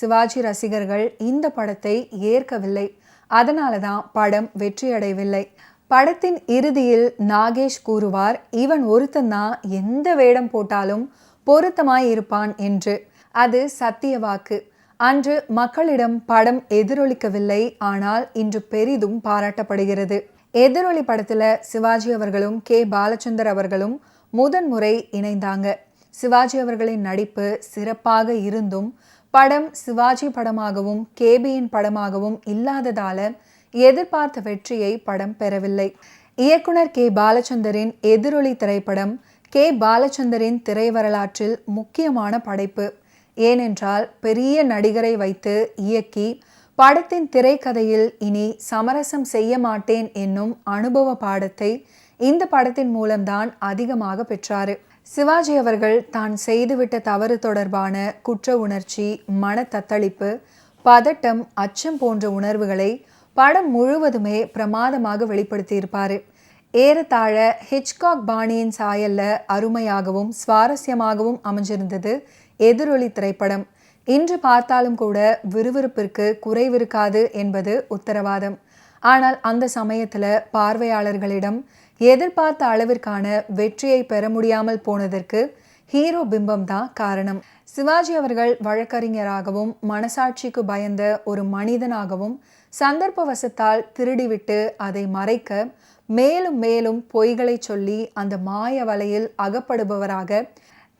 சிவாஜி ரசிகர்கள் இந்த படத்தை ஏற்கவில்லை. அதனால தான் படம் வெற்றியடையவில்லை. படத்தின் இறுதியில் நாகேஷ் கூறுவார், இவன் ஒருத்தன்தான் எந்த வேடம் போட்டாலும் பொருத்தமாய் இருப்பான் என்று. அது சத்திய வாக்கு. அன்று மக்களிடம் படம் எதிரொலிக்கவில்லை. ஆனால் இன்று பெரிதும் பாராட்டப்படுகிறது. எதிரொலி படத்துல சிவாஜி அவர்களும் கே பாலச்சந்தர் அவர்களும் முதன்முறை இணைந்தாங்க. சிவாஜி அவர்களின் நடிப்பு சிறப்பாக இருந்தும் படம் சிவாஜி படமாகவும் கேபியின் படமாகவும் இல்லாததால எதிர்பார்த்த வெற்றியை படம் பெறவில்லை. இயக்குனர் கே பாலச்சந்தரின் எதிரொலி திரைப்படம் கே பாலச்சந்தரின் திரை வரலாற்றில் முக்கியமான படைப்பு. ஏனென்றால் பெரிய நடிகரை வைத்து இயக்கி படத்தின் திரைக்கதையில் இனி சமரசம் செய்ய மாட்டேன் என்னும் அனுபவ பாடத்தை இந்த படத்தின் மூலம்தான் அதிகமாக பெற்றாரு. சிவாஜி அவர்கள் தான் செய்துவிட்ட தவறு தொடர்பான குற்ற உணர்ச்சி, மன தத்தளிப்பு, பதட்டம், அச்சம் போன்ற உணர்வுகளை படம் முழுவதுமே பிரமாதமாக வெளிப்படுத்தியிருப்பாரு. ஏறத்தாழ ஹிச்காக் பாணியின் சாயல்ல அருமையாகவும் சுவாரஸ்யமாகவும் அமைஞ்சிருந்தது எதிரொலி திரைப்படம். இன்று பார்த்தாலும் கூட விறுவிறுப்பிற்கு குறைவிருக்காது என்பது உத்தரவாதம். ஆனால் அந்த சமயத்துல பார்வையாளர்களிடம் எதிர்பார்த்த அளவிற்கான வெற்றியை பெற முடியாமல் போனதற்கு ஹீரோ பிம்பம் தான் காரணம். சிவாஜி அவர்கள் வழக்கறிஞராகவும் மனசாட்சிக்கு பயந்த ஒரு மனிதனாகவும் சந்தர்ப்பவசத்தால் திருடிவிட்டு அதை மறைக்க மேலும் மேலும் பொய்களை சொல்லி அந்த மாய வலையில் அகப்படுபவராக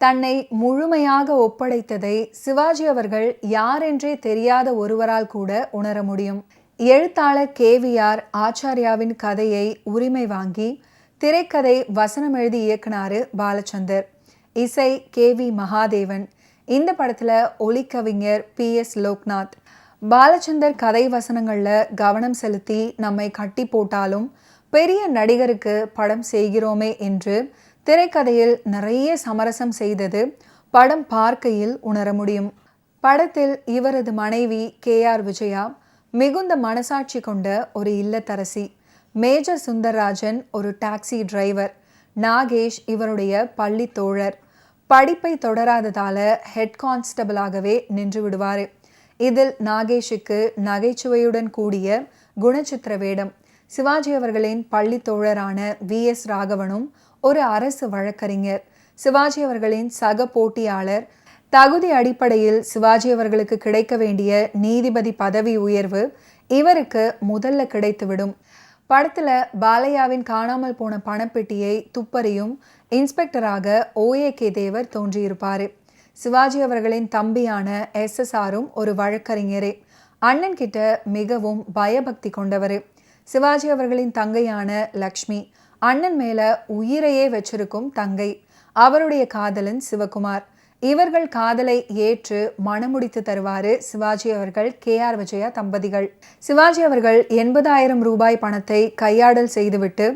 தன்னை முழுமையாக ஒப்படைத்ததை சிவாஜி அவர்கள் யாரென்றே தெரியாத ஒருவரால் கூட உணர முடியும். எழுத்தாளர் KVR ஆச்சாரியாவின் கதையை உரிமை வாங்கி திரைக்கதை வசனம் எழுதி இயக்குனாரு பாலச்சந்தர். இசை KV மகாதேவன். இந்த படத்துல ஒலிக்கவிஞர் PS லோக்நாத். பாலச்சந்தர் கதை வசனங்கள்ல கவனம் செலுத்தி நம்மை கட்டி போட்டாலும் பெரிய நடிகருக்கு படம் செய்கிறோமே என்று திரைக்கதையில் நிறைய சமரசம் செய்தது படம் பார்க்கையில் உணர முடியும். படத்தில் இவரது மனைவி KR விஜயா மிகுந்த மனசாட்சி கொண்ட ஒரு இல்லத்தரசி. மேஜர் சுந்தர்ராஜன் ஒரு டாக்ஸி டிரைவர். நாகேஷ் இவருடைய பள்ளி தோழர். படிப்பை தொடராததால ஹெட் கான்ஸ்டபிளாகவே நின்று விடுவார். இதில் நாகேஷுக்கு நகைச்சுவையுடன் கூடிய குணச்சித்திர வேடம். சிவாஜி அவர்களின் பள்ளி தோழரான VS ராகவனும் ஒரு அரசு வழக்கறிஞர். சிவாஜி அவர்களின் சக போட்டியாளர். தகுதி அடிப்படையில் சிவாஜி அவர்களுக்கு கிடைக்க வேண்டிய நீதிபதி பதவி உயர்வு இவருக்கு முதல்ல கிடைத்துவிடும். படத்துல பாலையாவின் காணாமல் போன பணப்பெட்டியை துப்பறியும் இன்ஸ்பெக்டராக OAK தேவர் தோன்றியிருப்பாரு. சிவாஜி அவர்களின் தம்பியான SSRம் ஒரு வழக்கறிஞரே. அண்ணன் கிட்ட மிகவும் பயபக்தி கொண்டவர். சிவாஜி அவர்களின் தங்கையான லக்ஷ்மி அண்ணன் மேல உயிரையே வச்சிருக்கும் தங்கை. அவருடைய காதலன் சிவகுமார். இவர்கள் காதலை ஏற்று மணமுடித்து தருவாரு சிவாஜி அவர்கள் KR விஜயா தம்பதிகள். சிவாஜி அவர்கள் 80,000 ரூபாய் பணத்தை கையாடல் செய்துவிட்டு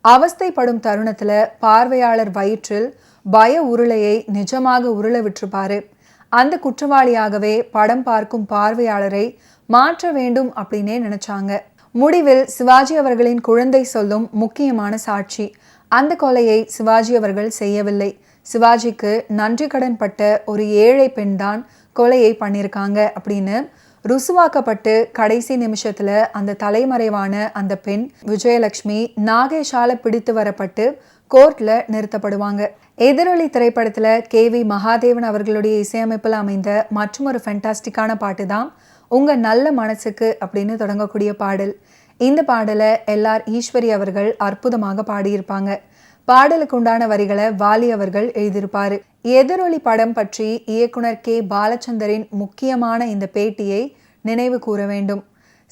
அவஸ்தைப்படும் தருணத்துல பார்வையாளர் வயிற்றில் பய உருளையை நிஜமாக உருள விட்டுருப்பாரு. அந்த குற்றவாளியாகவே படம் பார்க்கும் பார்வையாளரை மாற்ற வேண்டும் அப்படின்னே நினைச்சாங்க. முடிவில் சிவாஜி அவர்களின் குழந்தை சொல்லும் முக்கியமான சாட்சி. அந்த கொலையை சிவாஜி அவர்கள் செய்யவில்லை. சிவாஜிக்கு நன்றி கடன் பட்ட ஒரு ஏழை பெண் தான் கொலையை பண்ணியிருக்காங்க அப்படின்னு ருசுவாக்கப்பட்டு கடைசி நிமிஷத்துல அந்த தலைமறைவான அந்த பெண் விஜயலட்சுமி நாகேஷால பிடித்து வரப்பட்டு கோர்ட்ல நிறுத்தப்படுவாங்க. எதிரொலி திரைப்படத்துல KV மகாதேவன் அவர்களுடைய இசையமைப்பில் அமைந்த மற்றொரு ஃபென்டாஸ்டிக்கான பாட்டு தான் உங்க நல்ல மனசுக்கு அப்படின்னு தொடங்கக்கூடிய பாடல். இந்த பாடலை LR ஈஸ்வரி அவர்கள் அற்புதமாக பாடியிருப்பாங்க. பாடலுக்கு உண்டான வரிகளை வாலி அவர்கள் எழுதியிருப்பாரு. எதிரொலி படம் பற்றி இயக்குனர் K பாலச்சந்தரின் முக்கியமான இந்த பேட்டியை நினைவு கூற வேண்டும்.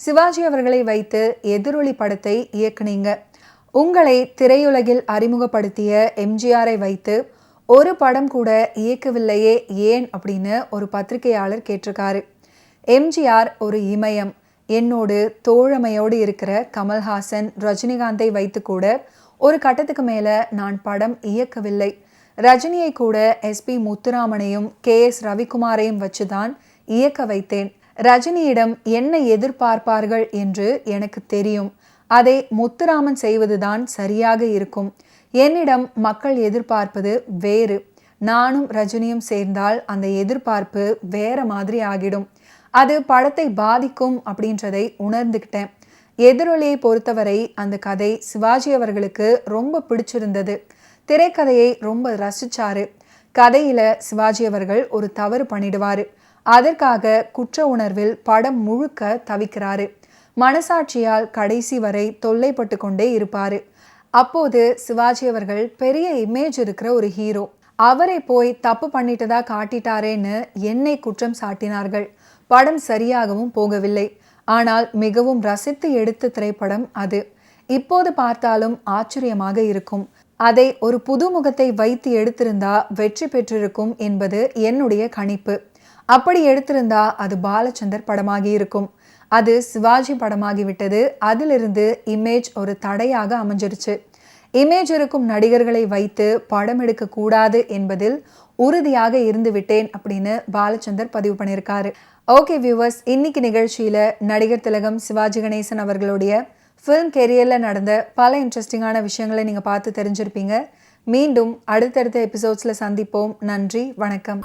சிவாஜி அவர்களை வைத்து எதிரொலி படத்தை இயக்குனீங்க. உங்களை திரையுலகில் அறிமுகப்படுத்திய MGRஐ வைத்து ஒரு படம் கூட இயக்கவில்லையே ஏன் அப்படின்னு ஒரு பத்திரிகையாளர் கேட்டிருக்காரு. MGR ஒரு இமயம். என்னோடு தோழமையோடு இருக்கிற கமல்ஹாசன், ரஜினிகாந்தை வைத்து கூட ஒரு கட்டத்துக்கு மேல நான் படம் இயக்கவில்லை. ரஜினியை கூட SP முத்துராமனையும் KS ரவிக்குமாரையும் வச்சுதான் இயக்க வைத்தேன். ரஜினியிடம் என்ன எதிர்பார்ப்பார்கள் என்று எனக்கு தெரியும். அதை முத்துராமன் செய்வதுதான் சரியாக இருக்கும். என்னிடம் மக்கள் எதிர்பார்ப்பது வேறு. நானும் ரஜினியும் சேர்ந்தால் அந்த எதிர்பார்ப்பு வேற மாதிரி ஆகிடும். அது படத்தை பாதிக்கும் அப்படின்றதை உணர்ந்துக்கிட்டேன். எதிரொலியை பொறுத்தவரை அந்த கதை சிவாஜி அவர்களுக்கு ரொம்ப பிடிச்சிருந்தது. திரைக்கதையை ரொம்ப ரசிச்சாரு. கதையில சிவாஜி அவர்கள் ஒரு தவறு பண்ணிடுவாரு. அதற்காக குற்ற உணர்வில் படம் முழுக்க தவிக்கிறாரு. மனசாட்சியால் கடைசி வரை தொல்லைப்பட்டு கொண்டே இருப்பாரு. அப்போது சிவாஜி அவர்கள் பெரிய இமேஜ் இருக்கிற ஒரு ஹீரோ. அவரை போய் தப்பு பண்ணிட்டதா காட்டிட்டாரேன்னு என்னை குற்றம் சாட்டினார்கள். படம் சரியாகவும் போகவில்லை. ஆனால் மிகவும் ரசித்து எடுத்த திரைப்படம் அது. இப்போது பார்த்தாலும் ஆச்சரியமாக இருக்கும். அதை ஒரு புது முகத்தை வைத்து எடுத்திருந்தா வெற்றி பெற்றிருக்கும் என்பது என்னுடைய கணிப்பு. அப்படி எடுத்திருந்தா அது பாலச்சந்தர் படமாகி இருக்கும். அது சிவாஜி படமாகிவிட்டது. அதிலிருந்து இமேஜ் ஒரு தடையாக அமைஞ்சிருச்சு. இமேஜ் இருக்கும் நடிகர்களை வைத்து படம் எடுக்க கூடாது என்பதில் உறுதியாக இருந்து விட்டேன் அப்படின்னு பாலச்சந்தர் பதிவு பண்ணியிருக்காரு. ஓகே வியூவர்ஸ், இன்னைக்கு நிகழ்ச்சியில நடிகர் திலகம் சிவாஜி கணேசன் அவர்களுடைய ஃபிலிம் கெரியரில் நடந்த பல இன்ட்ரெஸ்டிங்கான விஷயங்களை நீங்கள் பார்த்து தெரிஞ்சிருப்பீங்க. மீண்டும் அடுத்தடுத்த எபிசோட்ஸில் சந்திப்போம். நன்றி, வணக்கம்.